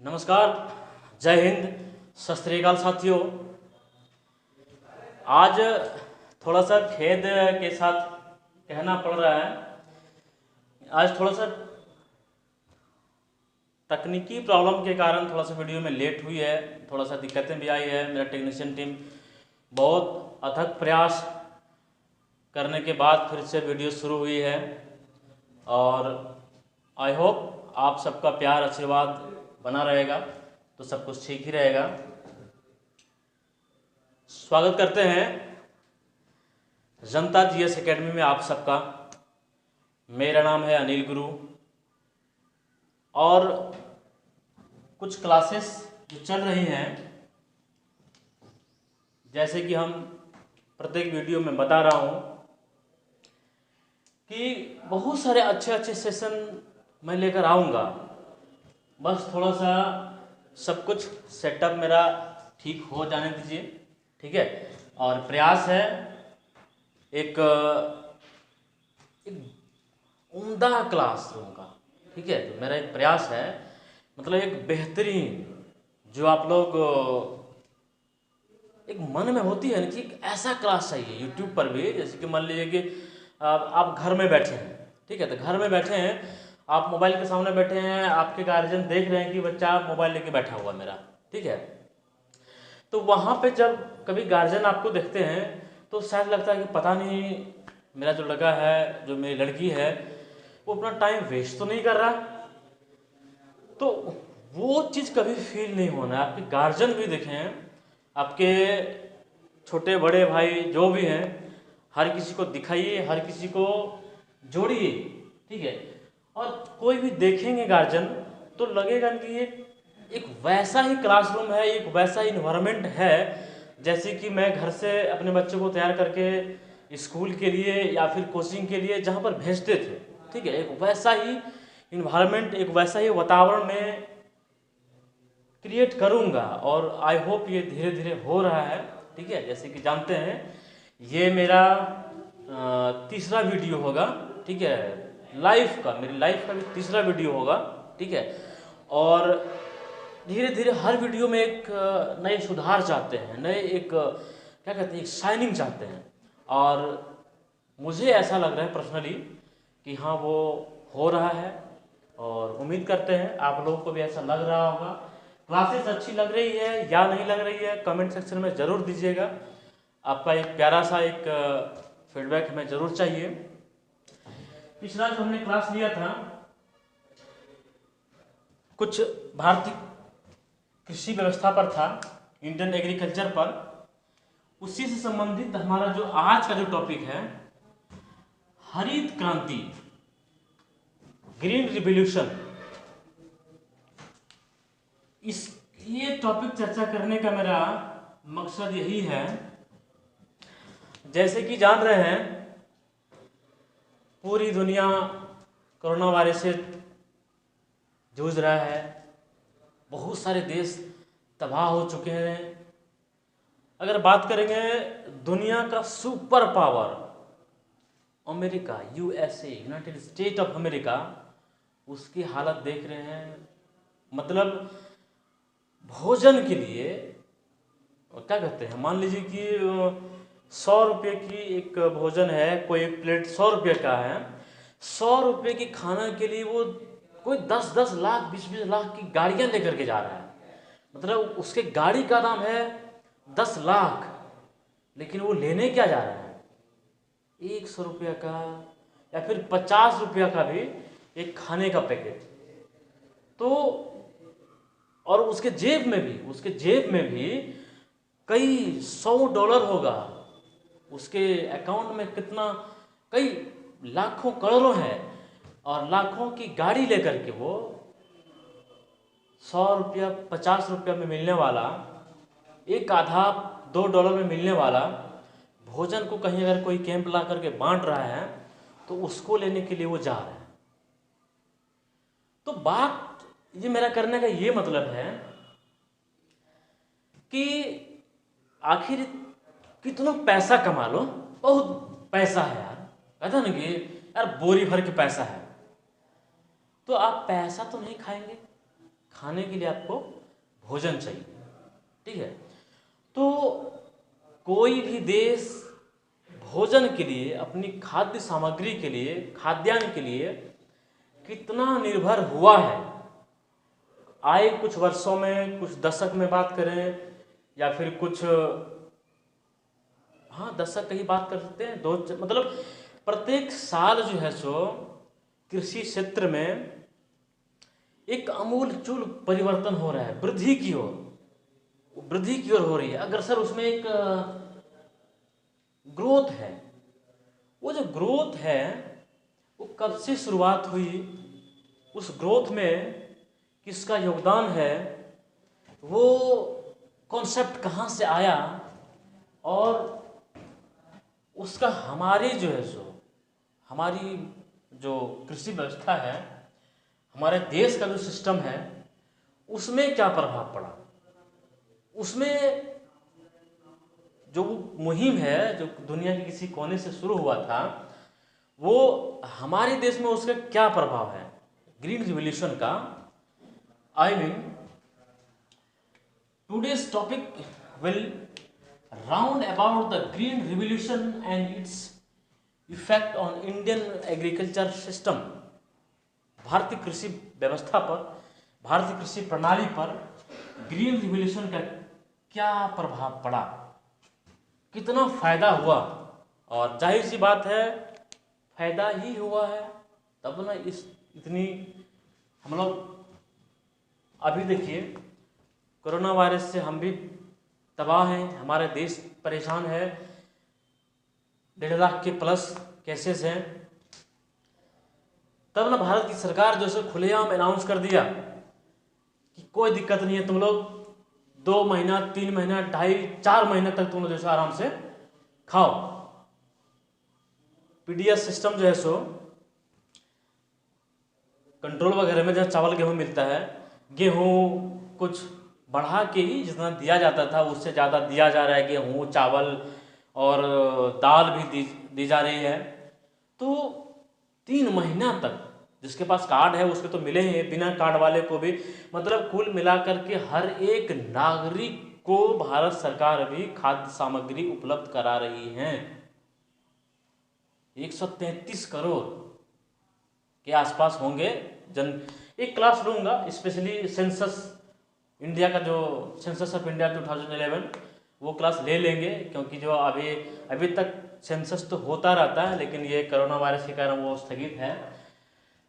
नमस्कार, जय हिंद, सत श्री अकाल साथियों। आज थोड़ा सा खेद के साथ कहना पड़ रहा है, आज थोड़ा सा तकनीकी प्रॉब्लम के कारण थोड़ा सा वीडियो में लेट हुई है, थोड़ा सा दिक्कतें भी आई है। मेरा टेक्नीशियन टीम बहुत अथक प्रयास करने के बाद फिर से वीडियो शुरू हुई है और आई होप आप सबका प्यार आशीर्वाद बना रहेगा तो सब कुछ ठीक ही रहेगा। स्वागत करते हैं जनता जीएस एकेडमी में आप सबका। मेरा नाम है अनिल गुरु और कुछ क्लासेस जो चल रही हैं, जैसे कि हम प्रत्येक वीडियो में बता रहा हूं कि बहुत सारे अच्छे सेशन मैं लेकर आऊँगा। बस थोड़ा सा सब कुछ सेटअप मेरा ठीक हो जाने दीजिए, ठीक है। और प्रयास है एक उम्दा क्लासरूम का, ठीक है। तो मेरा एक प्रयास है, मतलब एक बेहतरीन जो आप लोग एक मन में होती है ना कि एक ऐसा क्लास चाहिए यूट्यूब पर भी। जैसे कि मान लीजिए कि आप घर में बैठे हैं, ठीक है। तो घर में बैठे हैं, आप मोबाइल के सामने बैठे हैं, आपके गार्जियन देख रहे हैं कि बच्चा मोबाइल लेके बैठा हुआ मेरा, ठीक है। तो वहाँ पे जब कभी गार्जियन आपको देखते हैं तो शायद लगता है कि पता नहीं मेरा जो लड़का है, जो मेरी लड़की है, वो अपना टाइम वेस्ट तो नहीं कर रहा। तो वो चीज़ कभी फील नहीं होना है। आपके गार्जियन भी देखें, आपके छोटे बड़े भाई जो भी हैं, हर किसी को दिखाइए, हर किसी को जोड़िए, ठीक है। और कोई भी देखेंगे गार्जियन तो लगेगा कि ये एक वैसा ही क्लासरूम है, एक वैसा ही इन्वायरमेंट है जैसे कि मैं घर से अपने बच्चों को तैयार करके स्कूल के लिए या फिर कोचिंग के लिए जहाँ पर भेजते थे, ठीक है। एक वैसा ही इन्वायरमेंट, एक वैसा ही वातावरण में क्रिएट करूँगा और आई होप ये धीरे धीरे हो रहा है, ठीक है। जैसे कि जानते हैं ये मेरा तीसरा वीडियो होगा, ठीक है। लाइफ का, मेरी लाइफ का भी तीसरा वीडियो होगा, ठीक है। और धीरे धीरे हर वीडियो में एक नए सुधार चाहते हैं, नए एक क्या कहते हैं, एक शाइनिंग चाहते हैं। और मुझे ऐसा लग रहा है पर्सनली कि हाँ वो हो रहा है और उम्मीद करते हैं आप लोगों को भी ऐसा लग रहा होगा। क्लासेस अच्छी लग रही है या नहीं लग रही है, कमेंट सेक्शन में ज़रूर दीजिएगा। आपका एक प्यारा सा एक फीडबैक हमें ज़रूर चाहिए। पिछला जो हमने क्लास लिया था कुछ भारतीय कृषि व्यवस्था पर था, इंडियन एग्रीकल्चर पर, उसी से संबंधित हमारा जो आज का जो टॉपिक है हरित क्रांति, ग्रीन रिवॉल्यूशन, ये टॉपिक चर्चा करने का मेरा मकसद यही है। जैसे कि जान रहे हैं पूरी दुनिया कोरोना वायरस से जूझ रहा है, बहुत सारे देश तबाह हो चुके हैं। अगर बात करेंगे दुनिया का super power America, USA, United state of America, उसकी हालत देख रहे हैं। मतलब भोजन के लिए क्या कहते हैं, मान लीजिए कि 100 रुपये की एक भोजन है, कोई एक प्लेट 100 रुपये का है, 100 रुपये की खाना के लिए वो कोई 10-10 लाख 20-20 लाख की गाड़ियां लेकर के जा रहा है। मतलब उसके गाड़ी का दाम है 10 लाख, लेकिन वो लेने क्या जा रहा है, 100 रुपये का या फिर 50 रुपये का भी एक खाने का पैकेट। तो और उसके जेब में भी कई $100 होगा, उसके अकाउंट में कितना, कई लाखों करोड़ों है, और लाखों की गाड़ी लेकर के वो 100 रुपया 50 रुपया में मिलने वाला, एक आधा $2 में मिलने वाला भोजन को कहीं अगर कोई कैंप ला करके बांट रहा है तो उसको लेने के लिए वो जा रहा है। तो बात ये मेरा करने का ये मतलब है कि आखिर कितना पैसा कमा लो, बहुत पैसा है यार, कहता ना कि यार बोरी भर के पैसा है, तो आप पैसा तो नहीं खाएंगे, खाने के लिए आपको भोजन चाहिए, ठीक है। तो कोई भी देश भोजन के लिए, अपनी खाद्य सामग्री के लिए, खाद्यान्न के लिए कितना निर्भर हुआ है, आए कुछ वर्षों में, कुछ दशक में बात करें या फिर कुछ, हाँ दशक की बात कर सकते हैं, मतलब प्रत्येक साल जो है सो कृषि क्षेत्र में एक आमूलचूल परिवर्तन हो रहा है, वृद्धि की ओर हो रही है, अग्रसर उसमें एक ग्रोथ है। वो जो ग्रोथ है वो कब से शुरुआत हुई, उस ग्रोथ में किसका योगदान है, वो कॉन्सेप्ट कहाँ से आया, और उसका हमारी जो है सो हमारी जो कृषि व्यवस्था है, हमारे देश का जो सिस्टम है, उसमें क्या प्रभाव पड़ा, उसमें जो मुहिम है जो दुनिया के किसी कोने से शुरू हुआ था, वो हमारे देश में उसका क्या प्रभाव है, ग्रीन रिवॉल्यूशन का। I mean today's topic will round about the green revolution and its effect on Indian agriculture system. भारतीय कृषि व्यवस्था पर, भारतीय कृषि प्रणाली पर ग्रीन रिवॉल्यूशन का क्या प्रभाव पड़ा, कितना फायदा हुआ, और जाहिर सी बात है फायदा ही हुआ है तब ना इतनी हम लोग, अभी देखिए कोरोना वायरस से हम भी तबाह हैं, हमारे देश परेशान है, 1.5 लाख के प्लस केसेस हैं, तब ना भारत की सरकार जो है खुलेआम अनाउंस कर दिया कि कोई दिक्कत नहीं है, तुम लोग 2 महीना 3 महीना 2.5-4 महीने तक तुम लोग जैसे आराम से खाओ। पीडीएस सिस्टम जो है सो कंट्रोल वगैरह में जहाँ चावल गेहूँ मिलता है, गेहूँ कुछ बढ़ा के ही जितना दिया जाता था उससे ज़्यादा दिया जा रहा है, गेहूँ चावल और दाल भी दी जा रही है। तो 3 महीना तक जिसके पास कार्ड है उसके तो मिले हैं, बिना कार्ड वाले को भी, मतलब कुल मिलाकर के हर एक नागरिक को भारत सरकार भी खाद्य सामग्री उपलब्ध करा रही है। 133 करोड़ के आसपास होंगे जन। एक क्लास लूँगा स्पेशली सेंसस इंडिया का, जो सेंसस ऑफ इंडिया 2011, वो क्लास ले लेंगे, क्योंकि जो अभी तक सेंसस तो होता रहता है, लेकिन ये कोरोना वायरस के कारण वो स्थगित है।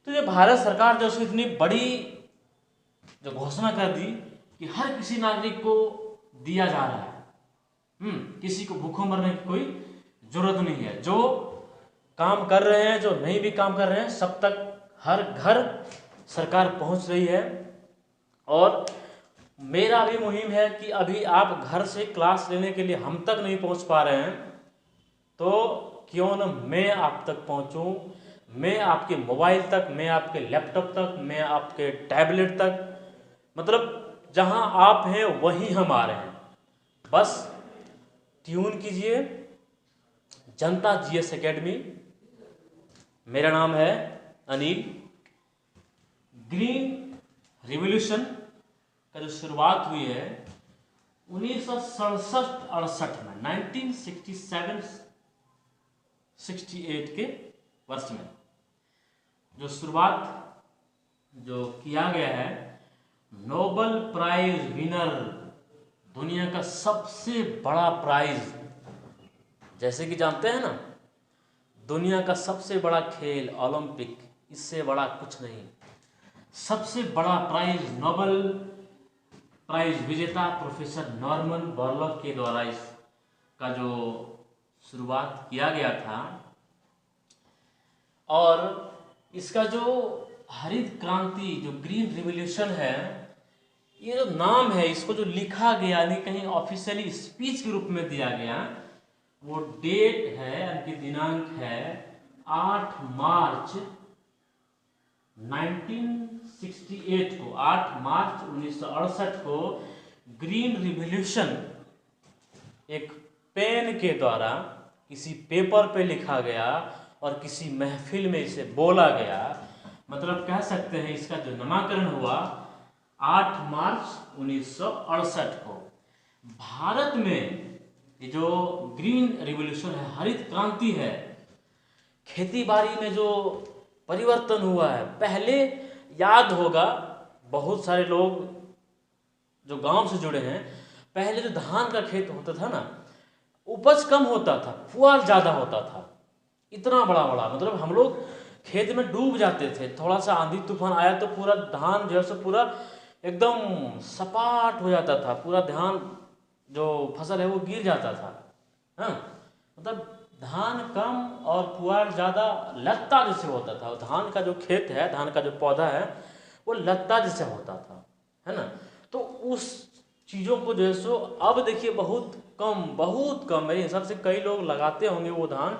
तो ये भारत सरकार जो है इतनी बड़ी जो घोषणा कर दी कि हर किसी नागरिक को दिया जा रहा है, किसी को भूखों मरने की कोई जरूरत नहीं है, जो काम कर रहे हैं, जो नहीं भी काम कर रहे हैं, सब तक हर घर सरकार पहुंच रही है। और मेरा भी मुहिम है कि अभी आप घर से क्लास लेने के लिए हम तक नहीं पहुंच पा रहे हैं, तो क्यों न मैं आप तक पहुंचूं, मैं आपके मोबाइल तक, मैं आपके लैपटॉप तक, मैं आपके टैबलेट तक, मतलब जहां आप हैं वहीं हम आ रहे हैं। बस ट्यून कीजिए जनता जीएस एकेडमी, मेरा नाम है अनिल। ग्रीन रिवॉल्यूशन का जो शुरुआत हुई है 1967-68 में, 1967-68 के वर्ष में जो शुरुआत जो किया गया है, नोबेल प्राइज विनर, दुनिया का सबसे बड़ा प्राइज, जैसे कि जानते हैं ना दुनिया का सबसे बड़ा खेल ओलंपिक, इससे बड़ा कुछ नहीं, सबसे बड़ा प्राइज नोबेल प्राइज विजेता प्रोफेसर नॉर्मन बोरलॉग के द्वारा इसका जो शुरुआत किया गया था। और इसका जो हरित क्रांति, जो ग्रीन रिवॉल्यूशन है, ये जो नाम है, इसको जो लिखा गया, यानी कहीं ऑफिशियली स्पीच के रूप में दिया गया, वो डेट है, यानी दिनांक है 8 मार्च 1968 को, 8 मार्च 1968 को ग्रीन रिवॉल्यूशन एक पेन के द्वारा किसी पेपर पे लिखा गया और किसी महफिल में इसे बोला गया। मतलब कह सकते हैं इसका जो नामकरण हुआ 8 मार्च 1968 को। भारत में ये जो ग्रीन रिवॉल्यूशन है, हरित क्रांति है, खेती बाड़ी में जो परिवर्तन हुआ है, पहले याद होगा बहुत सारे लोग जो गांव से जुड़े हैं, पहले जो धान का खेत होता था ना, उपज कम होता था, पुआल ज़्यादा होता था, इतना बड़ा बड़ा, मतलब हम लोग खेत में डूब जाते थे। थोड़ा सा आंधी तूफान आया तो पूरा धान जो है सो पूरा एकदम सपाट हो जाता था, पूरा धान जो फसल है वो गिर जाता था। हाँ, मतलब धान कम और पुआल ज़्यादा, लत्ता जैसे होता था। धान का जो खेत है, धान का जो पौधा है वो लत्ता जैसे होता था, है ना। तो उस चीज़ों को जो है सो अब देखिए बहुत कम मेरे हिसाब से कई लोग लगाते होंगे वो धान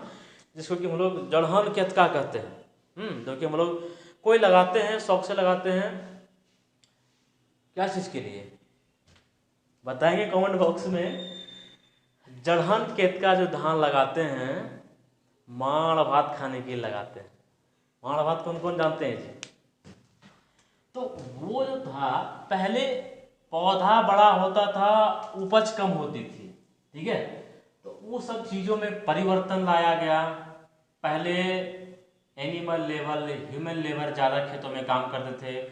जिसको कि हम लोग जड़हन केतका कहते हैं। जो कि हम लोग कोई लगाते हैं, शौक से लगाते हैं। क्या चीज़ के लिए बताएंगे कमेंट बॉक्स में। जड़हन केतका जो धान लगाते हैं, माड़ भात खाने के लिए लगाते हैं। माड़ भात कौन कौन जानते हैं जी? तो वो जो था, पहले पौधा बड़ा होता था, उपज कम होती थी, ठीक है। तो वो सब चीज़ों में परिवर्तन लाया गया। पहले एनिमल लेवल, ह्यूमन लेबर ज़्यादा खेतों में काम करते थे,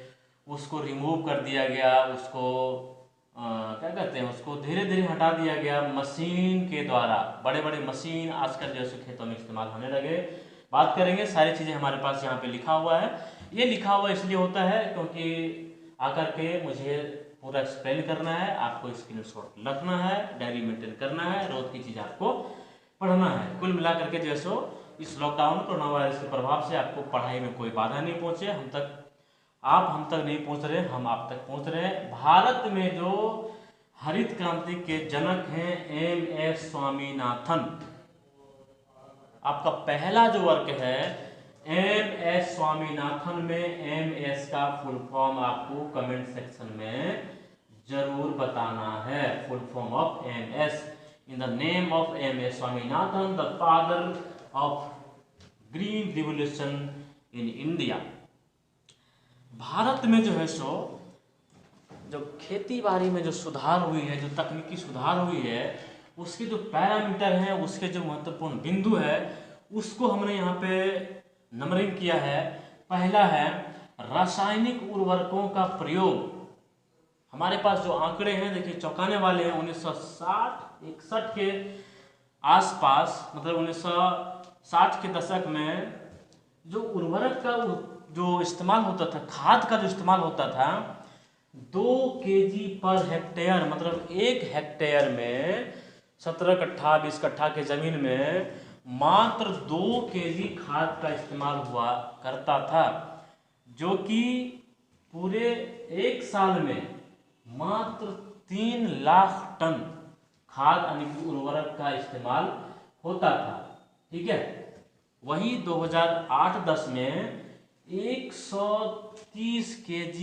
उसको रिमूव कर दिया गया, उसको क्या कहते हैं, उसको धीरे धीरे हटा दिया गया मशीन के द्वारा। बड़े बड़े मशीन आजकल जो है खेतों में इस्तेमाल होने लगे। बात करेंगे, सारी चीज़ें हमारे पास यहाँ पे लिखा हुआ है। ये लिखा हुआ इसलिए होता है क्योंकि आकर के मुझे पूरा एक्सप्लेन करना है, आपको स्क्रीनशॉट रखना है, डायरी मेंटेन करना है, रोज की चीज़ आपको पढ़ना है। कुल मिलाकर के जैसो इस लॉकडाउन कोरोना वायरस के प्रभाव से आपको पढ़ाई में कोई बाधा नहीं पहुँचे। आप हम तक नहीं पहुँच रहे, हम आप तक पहुँच रहे हैं। भारत में जो हरित क्रांति के जनक हैं एम.एस. स्वामीनाथन, आपका पहला जो वर्क है एम.एस. स्वामीनाथन में एम.एस. का फुल फॉर्म आपको कमेंट सेक्शन में जरूर बताना है। Full form of MS. In the name of MS. Swaminathan, the father of green revolution in India. Bharat में जो है सो जो खेती बाड़ी में जो सुधार हुई है, जो तकनीकी सुधार हुई है, उसके जो पैरामीटर हैं, उसके जो महत्वपूर्ण बिंदु है, उसको हमने यहाँ पे नंबरिंग किया है। पहला है रासायनिक उर्वरकों का प्रयोग। हमारे पास जो आंकड़े हैं देखिए चौंकाने वाले हैं। 1960-61 के आसपास, मतलब 1960 के दशक में जो उर्वरक का जो इस्तेमाल होता था, खाद का जो इस्तेमाल होता था, 2 kg पर हेक्टेयर, मतलब 1 हेक्टेयर में 17 कट्ठा 20 कट्ठा के जमीन में मात्र 2 kg खाद का इस्तेमाल हुआ करता था, जो कि पूरे 1 साल में मात्र 3 लाख टन खाद यानी कि उर्वरक का इस्तेमाल होता था, ठीक है। वही 2008-10 में 130 kg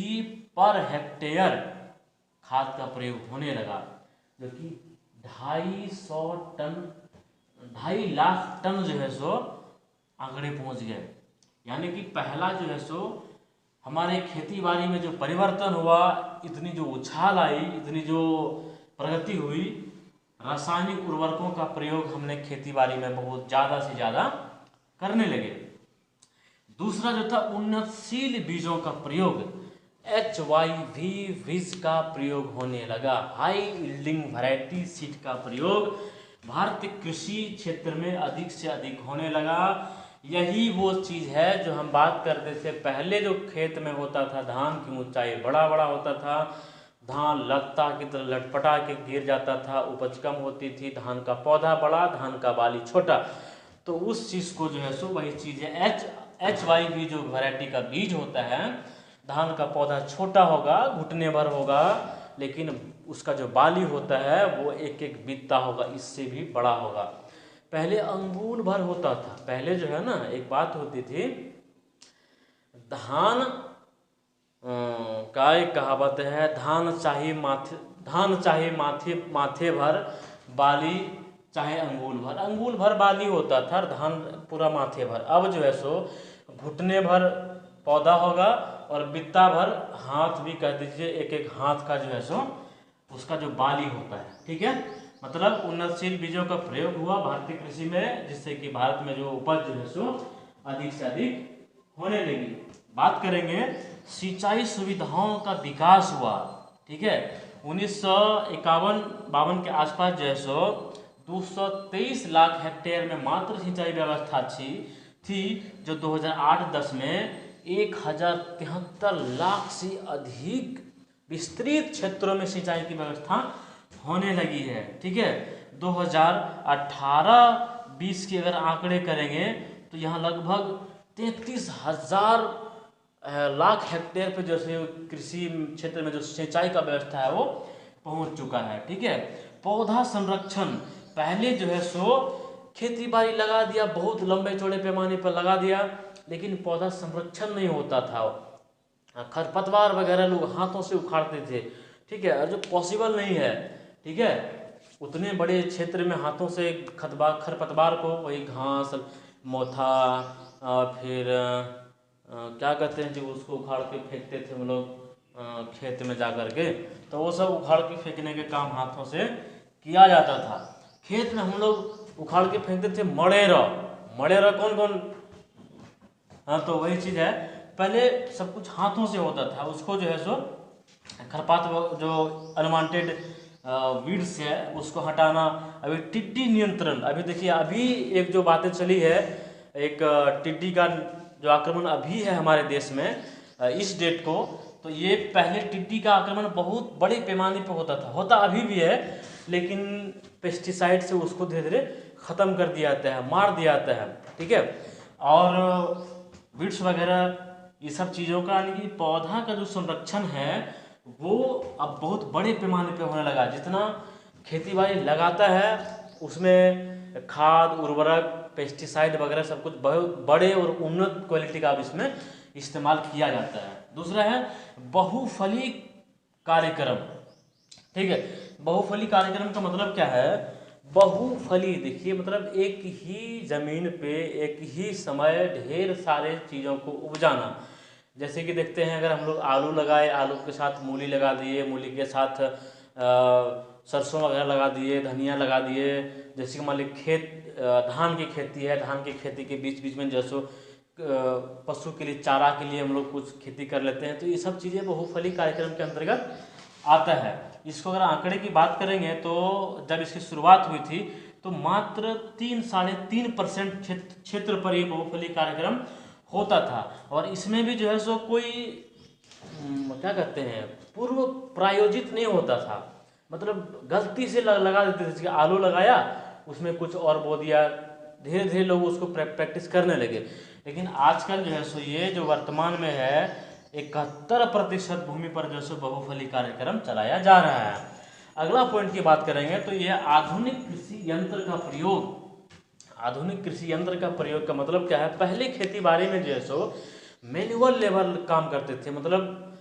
पर हेक्टेयर खाद का प्रयोग होने लगा, जो कि 2.5 लाख टन जो है सो आंकड़े पहुंच गए। यानी कि पहला जो है सो हमारे खेती बाड़ी में जो परिवर्तन हुआ, इतनी जो उछाल आई, इतनी जो प्रगति हुई, रासायनिक उर्वरकों का प्रयोग हमने खेती बाड़ी में बहुत ज़्यादा से ज़्यादा करने लगे। दूसरा जो था उन्नतशील बीजों का प्रयोग, HYV बीज का प्रयोग होने लगा। हाई यील्डिंग वैरायटी सीड का प्रयोग भारतीय कृषि क्षेत्र में अधिक से अधिक होने लगा। यही वो चीज़ है जो हम बात करते थे, पहले जो खेत में होता था धान की ऊंचाई बड़ा बड़ा होता था, धान लत्ता की तरह लटपटा के गिर जाता था, उपज कम होती थी, धान का पौधा बड़ा, धान का बाली छोटा। तो उस चीज़ को जो है सो वही चीज़ है, HYV जो वैरायटी का बीज होता है, धान का पौधा छोटा होगा, घुटने भर होगा, लेकिन उसका जो बाली होता है वो एक एक बित्ता होगा, इससे भी बड़ा होगा। पहले अंगुल भर होता था। पहले जो है ना, एक बात होती थी, धान का एक कहावत है, धान चाहे माथे भर, बाली चाहे अंगुल भर बाली होता था, धान पूरा माथे भर। अब जो है सो घुटने भर पौधा होगा, और बित्ता भर हाथ भी कह दीजिए, एक एक हाथ का जो है सो उसका जो बाली होता है, ठीक है। मतलब उन्नतशील बीजों का प्रयोग हुआ भारतीय कृषि में, जिससे कि भारत में जो उपज जो है सो अधिक से अधिक होने लगी। बात करेंगे सिंचाई सुविधाओं का विकास हुआ, ठीक है। 1951-52 के आसपास जो है सो 223 लाख हेक्टेयर में मात्र सिंचाई व्यवस्था थी जो 2008-10 में 1073 लाख से अधिक विस्तृत क्षेत्रों में सिंचाई की व्यवस्था होने लगी है, ठीक है। 2018-20 के अगर आंकड़े करेंगे तो यहाँ लगभग 33,000 लाख हेक्टेयर पे जो है कृषि क्षेत्र में जो सिंचाई का व्यवस्था है वो पहुंच चुका है, ठीक है। पौधा संरक्षण, पहले जो है सो खेती बाड़ी लगा दिया, बहुत लंबे चौड़े पैमाने पर लगा दिया, लेकिन पौधा संरक्षण नहीं होता था। खरपतवार वगैरह लोग हाथों से उखाड़ते थे, ठीक है, और जो पॉसिबल नहीं है, ठीक है, उतने बड़े क्षेत्र में हाथों से खरपतवार को, वही घास, मोथा, फिर क्या कहते हैं जो उसको उखाड़ के फेंकते थे हम लोग खेत में जा कर के, तो वो सब उखाड़ के फेंकने के काम हाथों से किया जाता था। खेत में हम लोग उखाड़ के फेंकते थे मड़ेरा कौन कौन, हाँ, तो वही चीज़ है, पहले सब कुछ हाथों से होता था। उसको जो है सो खरपात जो अनवांटेड वीड्स है उसको हटाना। अभी टिड्डी नियंत्रण, अभी देखिए अभी एक जो बातें चली है, एक टिड्डी का जो आक्रमण अभी है हमारे देश में इस डेट को, तो ये पहले टिड्डी का आक्रमण बहुत बड़े पैमाने पर होता अभी भी है, लेकिन पेस्टिसाइड से उसको धीरे धीरे ख़त्म कर दिया जाता है, मार दिया जाता है, ठीक है। और वीड्स वगैरह ये सब चीज़ों का, यानी कि पौधा का जो संरक्षण है वो अब बहुत बड़े पैमाने पे होने लगा। जितना खेती बाड़ी लगाता है उसमें खाद, उर्वरक, पेस्टिसाइड वगैरह सब कुछ बहुत बड़े और उन्नत क्वालिटी का अब इसमें इस्तेमाल किया जाता है। दूसरा है बहुफली कार्यक्रम, ठीक है। बहुफली कार्यक्रम का मतलब क्या है? बहुफली, देखिए मतलब एक ही ज़मीन पे एक ही समय ढेर सारे चीज़ों को उपजाना। जैसे कि देखते हैं, अगर हम लोग आलू लगाए, आलू के साथ मूली लगा दिए, मूली के साथ सरसों वगैरह लगा दिए, धनिया लगा दिए। जैसे कि मान लीजिए धान की खेती है, धान की खेती के बीच बीच में जैसो पशु के लिए, चारा के लिए हम लोग कुछ खेती कर लेते हैं, तो ये सब चीज़ें बहुफली कार्यक्रम के अंतर्गत आता है। इसको अगर आंकड़े की बात करेंगे तो जब इसकी शुरुआत हुई थी तो मात्र 3-3.5% क्षेत्र पर ये बहुफली कार्यक्रम होता था, और इसमें भी जो है सो कोई क्या कहते हैं, पूर्व प्रायोजित नहीं होता था। मतलब गलती से लगा देते थे, जैसे आलू लगाया उसमें कुछ और बो दिया, धीरे धीरे लोग उसको प्रैक्टिस करने लगे। लेकिन आजकल जो है सो ये जो वर्तमान में है 71% भूमि पर जो है बहुफली कार्यक्रम चलाया जा रहा है। अगला पॉइंट की बात करेंगे तो ये आधुनिक कृषि यंत्र का प्रयोग। आधुनिक कृषि यंत्र का प्रयोग का मतलब क्या है? पहले खेती बाड़ी में जो है सो मैनुअल लेबर काम करते थे, मतलब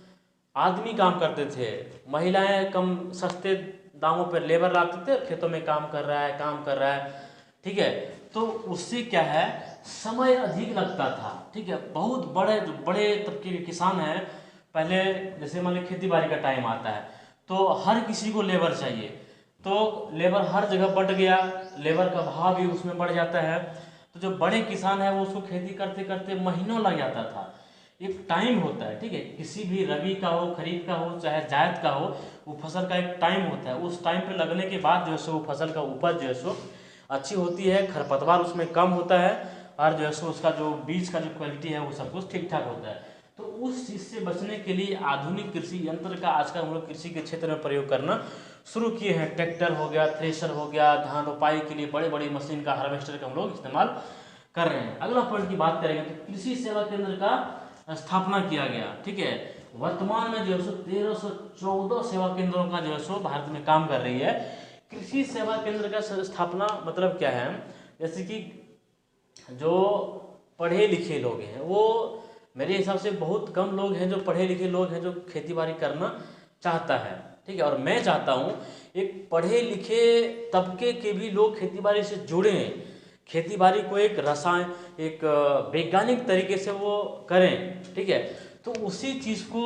आदमी काम करते थे, महिलाएं कम सस्ते दामों पर लेबर लाते थे, खेतों में काम कर रहा है, ठीक है। तो उससे क्या है, समय अधिक लगता था, ठीक है। बहुत बड़े तबके के किसान हैं, पहले जैसे मान लीजिए खेती बाड़ी का टाइम आता है तो हर किसी को लेबर चाहिए, तो लेबर हर जगह बढ़ गया, लेबर का भाव भी उसमें बढ़ जाता है। तो जो बड़े किसान हैं वो उसको खेती करते करते महीनों लग जाता था। एक टाइम होता है, ठीक है, किसी भी रबी का हो, खरीफ का हो, चाहे जायद का हो, वो फसल का एक टाइम होता है। उस टाइम पे लगने के बाद जो है सो वो फसल का उपज जो है सो अच्छी होती है, खरपतवार उसमें कम होता है, और जो है सो उसका जो बीज का जो क्वालिटी है वो सब कुछ ठीक ठाक होता है। तो उस चीज़ से बचने के लिए आधुनिक कृषि यंत्र का आजकल हम लोग कृषि के क्षेत्र में प्रयोग करना शुरू किए हैं। ट्रैक्टर हो गया, थ्रेशर हो गया, धान रोपाई के लिए बड़े बड़ी मशीन का, हार्वेस्टर का हम लोग इस्तेमाल कर रहे हैं। अगला पॉइंट की बात करेंगे तो कृषि सेवा केंद्र का स्थापना किया गया, ठीक है। वर्तमान में जो है सो 1314 सेवा केंद्रों का जो है सो भारत में काम कर रही है। कृषि सेवा केंद्र का स्थापना मतलब क्या है, जैसे कि जो पढ़े लिखे लोग हैं, वो मेरे हिसाब से बहुत कम लोग हैं जो पढ़े लिखे लोग हैं जो खेती बाड़ी करना चाहता है, ठीक है। और मैं चाहता हूँ एक पढ़े लिखे तबके के भी लोग खेती बाड़ी से जुड़ें, खेती बाड़ी को एक वैज्ञानिक तरीके से वो करें, ठीक है। तो उसी चीज़ को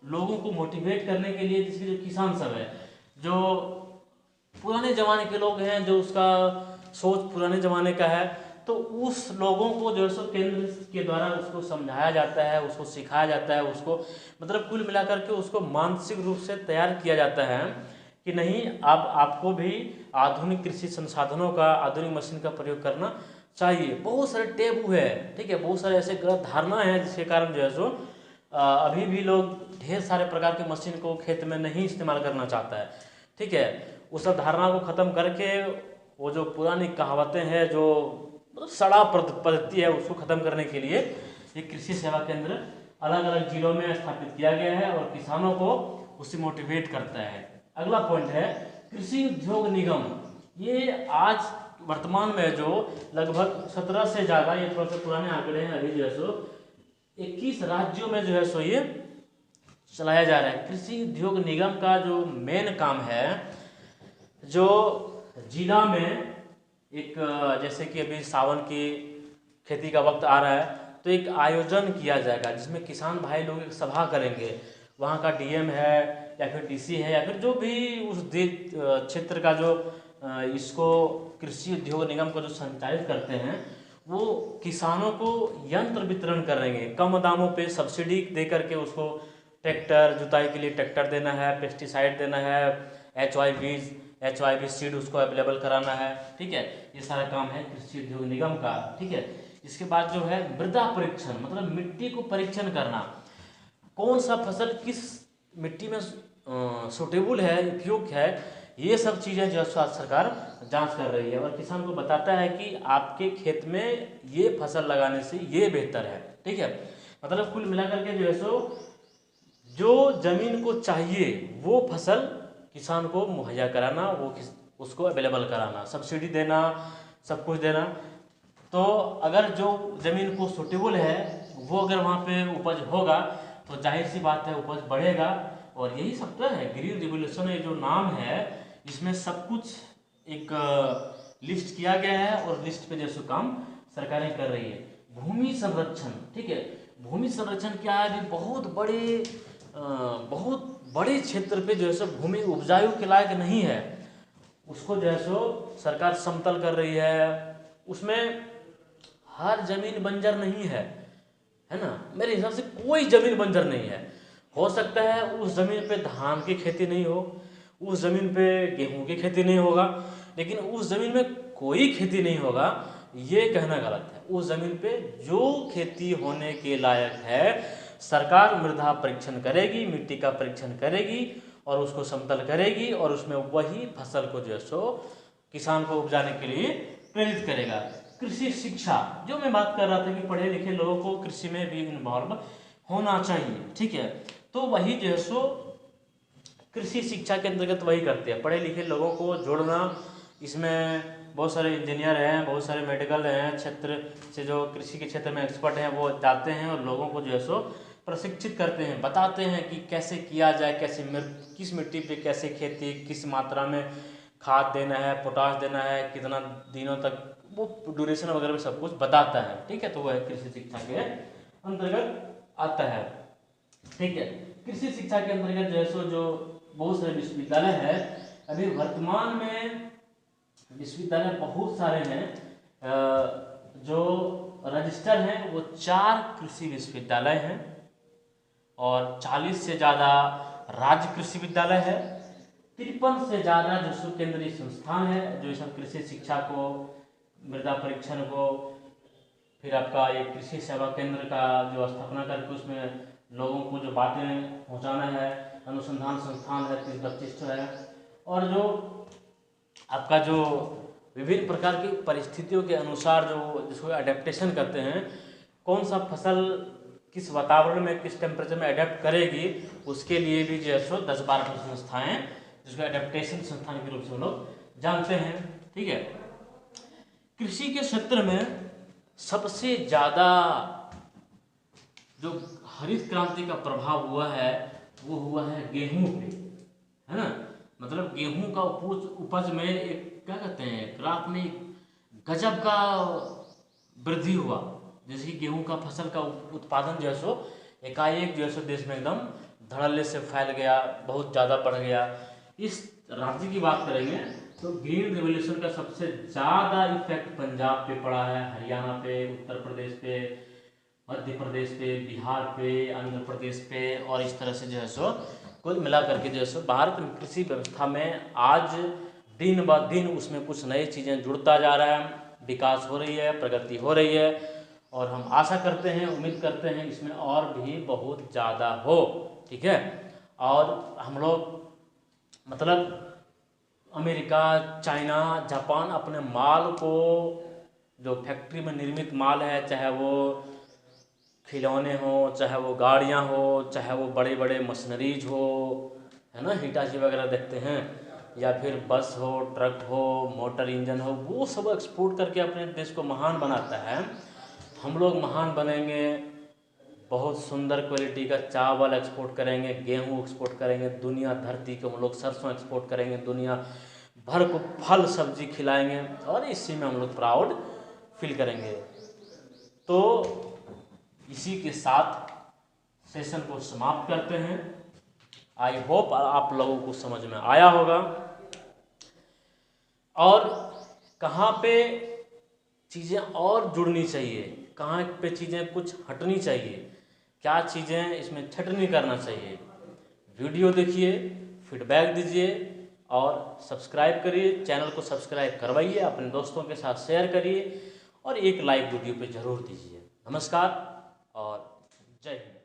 लोगों को मोटिवेट करने के लिए जिसके जो किसान सब है, जो पुराने ज़माने के लोग हैं, जो उसका सोच पुराने ज़माने का है, तो उस लोगों को जो है सो केंद्र के द्वारा उसको समझाया जाता है, उसको सिखाया जाता है, उसको मतलब कुल मिलाकर के उसको मानसिक रूप से तैयार किया जाता है कि नहीं, अब आपको भी आधुनिक कृषि संसाधनों का, आधुनिक मशीन का प्रयोग करना चाहिए। बहुत सारे टेबू है, ठीक है, बहुत सारे ऐसे गलत धारणा है जिसके कारण जो है सो अभी भी लोग ढेर सारे प्रकार के मशीन को खेत में नहीं इस्तेमाल करना चाहता है, ठीक है। उस सब धारणा को ख़त्म करके वो जो पुरानी कहावतें हैं, जो सड़ा पद्धति है, उसको ख़त्म करने के लिए ये कृषि सेवा केंद्र अलग अलग जिलों में स्थापित किया गया है और किसानों को उससे मोटिवेट करता है। अगला पॉइंट है कृषि उद्योग निगम। ये आज वर्तमान में जो लगभग 17 से ज़्यादा, ये थोड़ा सा पुराने आंकड़े हैं, अभी जो है सो 21 राज्यों में जो है सो ये चलाया जा रहा है। कृषि उद्योग निगम का जो मेन काम है, जो जिला में एक, जैसे कि अभी सावन की खेती का वक्त आ रहा है, तो एक आयोजन किया जाएगा जिसमें किसान भाई लोग एक सभा करेंगे। वहाँ का डीएम है या फिर डीसी है या फिर जो भी उस क्षेत्र का जो इसको कृषि उद्योग निगम को जो संचालित करते हैं, वो किसानों को यंत्र वितरण करेंगे। कम दामों पे सब्सिडी दे करके उसको ट्रैक्टर, जुताई के लिए ट्रैक्टर देना है, पेस्टिसाइड देना है, HY बीज, HYB सीड उसको अवेलेबल कराना है, ठीक है। ये सारा काम है कृषि उद्योग निगम का, ठीक है। इसके बाद जो है मृदा परीक्षण, मतलब मिट्टी को परीक्षण करना, कौन सा फसल किस मिट्टी में सूटेबल है, उपयुक्त है, ये सब चीज़ें जो है सरकार जांच कर रही है और किसान को बताता है कि आपके खेत में ये फसल लगाने से ये बेहतर है, ठीक है। मतलब कुल मिलाकर के जो है सो जो जमीन को चाहिए वो फसल किसान को मुहैया कराना, वो उसको अवेलेबल कराना, सब्सिडी देना, सब कुछ देना। तो अगर जो ज़मीन को सूटेबल है वो अगर वहाँ पे उपज होगा तो जाहिर सी बात है उपज बढ़ेगा। और यही सब तो है ग्रीन रिवोल्यूशन, ये जो नाम है इसमें सब कुछ एक लिस्ट किया गया है और लिस्ट पे जैसे काम सरकारें कर रही है। भूमि संरक्षण, ठीक है। भूमि संरक्षण क्या है, अभी बहुत बड़े क्षेत्र पे जो है सो भूमि उपजाऊ के लायक नहीं है, उसको जो है सो सरकार समतल कर रही है। उसमें हर जमीन बंजर नहीं है ना, मेरे हिसाब से कोई जमीन बंजर नहीं है। हो सकता है उस जमीन पे धान की खेती नहीं हो, उस जमीन पे गेहूं की खेती नहीं होगा, लेकिन उस जमीन में कोई खेती नहीं होगा ये कहना गलत है। उस जमीन पे जो खेती होने के लायक है सरकार मृदा परीक्षण करेगी, मिट्टी का परीक्षण करेगी और उसको समतल करेगी और उसमें वही फसल को जो है सो किसान को उपजाने के लिए प्रेरित करेगा। कृषि शिक्षा, जो मैं बात कर रहा था कि पढ़े लिखे लोगों को कृषि में भी इन्वॉल्व होना चाहिए, ठीक है। तो वही जो है सो कृषि शिक्षा के अंतर्गत वही करते हैं, पढ़े लिखे लोगों को जोड़ना। इसमें बहुत सारे इंजीनियर हैं, बहुत सारे मेडिकल हैं, क्षेत्र से जो कृषि के क्षेत्र में एक्सपर्ट हैं वो जाते हैं और लोगों को जो है सो प्रशिक्षित करते हैं, बताते हैं कि कैसे किया जाए, कैसे किस मिट्टी पे कैसे खेती, किस मात्रा में खाद देना है, पोटाश देना है, कितना दिनों तक, वो ड्यूरेशन वगैरह में सब कुछ बताता है, ठीक है। तो वह कृषि शिक्षा के अंतर्गत आता है, ठीक है। कृषि शिक्षा के अंतर्गत जो है सो जो बहुत सारे विश्वविद्यालय है, अभी वर्तमान में विश्वविद्यालय बहुत सारे हैं, जो रजिस्टर हैं वो 4 कृषि विश्वविद्यालय हैं और 40 से ज़्यादा राज्य कृषि विद्यालय है, 53 से ज़्यादा जो केंद्रीय संस्थान है जो इस कृषि शिक्षा को, मृदा परीक्षण को, फिर आपका ये कृषि सेवा केंद्र का जो स्थापना करके उसमें लोगों को जो बातें पहुंचाना है, अनुसंधान संस्थान है 30-32 है। और जो आपका जो विभिन्न प्रकार की परिस्थितियों के अनुसार जो जिसको अडेप्टेशन करते हैं, कौन सा फसल किस वातावरण में किस टेम्परेचर में अडेप्ट करेगी, उसके लिए भी जो है सो 10-12 संस्थाएँ जिसको अडेप्टेशन संस्थान के रूप से हम लोग जानते हैं, ठीक है। कृषि के क्षेत्र में सबसे ज़्यादा जो हरित क्रांति का प्रभाव हुआ है वो हुआ है गेहूं पे, है ना। मतलब गेहूं का उपज में एक क्या कहते हैं, क्रॉप में गजब का वृद्धि हुआ, जैसे कि गेहूं का फसल का उत्पादन जो है सो एकाएक जो है सो देश में एकदम धड़ल्ले से फैल गया, बहुत ज़्यादा बढ़ गया। इस राज्य की बात करेंगे तो ग्रीन रेवोल्यूशन का सबसे ज़्यादा इफेक्ट पंजाब पे पड़ा है, हरियाणा पे, उत्तर प्रदेश पे, मध्य प्रदेश पे, बिहार पे, आंध्र प्रदेश पे, और इस तरह से जो है सो कुल मिला करके जो है सो भारत में कृषि व्यवस्था में आज दिन ब दिन उसमें कुछ नई चीज़ें जुड़ता जा रहा है, विकास हो रही है, प्रगति हो रही है, और हम आशा करते हैं, उम्मीद करते हैं इसमें और भी बहुत ज़्यादा हो। ठीक है, और हम लोग मतलब अमेरिका, चाइना, जापान अपने माल को, जो फैक्ट्री में निर्मित माल है, चाहे वो खिलौने हो, चाहे वो गाड़ियाँ हो, चाहे वो बड़े बड़े मशीनरीज हो, है ना, हिटाची वगैरह देखते हैं, या फिर बस हो, ट्रक हो, मोटर इंजन हो, वो सब एक्सपोर्ट करके अपने देश को महान बनाता है। हम लोग महान बनेंगे, बहुत सुंदर क्वालिटी का चावल एक्सपोर्ट करेंगे, गेहूँ एक्सपोर्ट करेंगे, दुनिया धरती को हम लोग सरसों एक्सपोर्ट करेंगे, दुनिया भर को फल सब्जी खिलाएंगे, और इसी में हम लोग प्राउड फील करेंगे। तो इसी के साथ सेशन को समाप्त करते हैं। आई होप आप लोगों को समझ में आया होगा, और कहाँ पे चीज़ें और जुड़नी चाहिए, कहाँ पे चीज़ें कुछ हटनी चाहिए, क्या चीज़ें इसमें छटनी करना चाहिए। वीडियो देखिए, फीडबैक दीजिए, और सब्सक्राइब करिए, चैनल को सब्सक्राइब करवाइए, अपने दोस्तों के साथ शेयर करिए, और एक लाइक वीडियो पे ज़रूर दीजिए। नमस्कार और जय हिंद।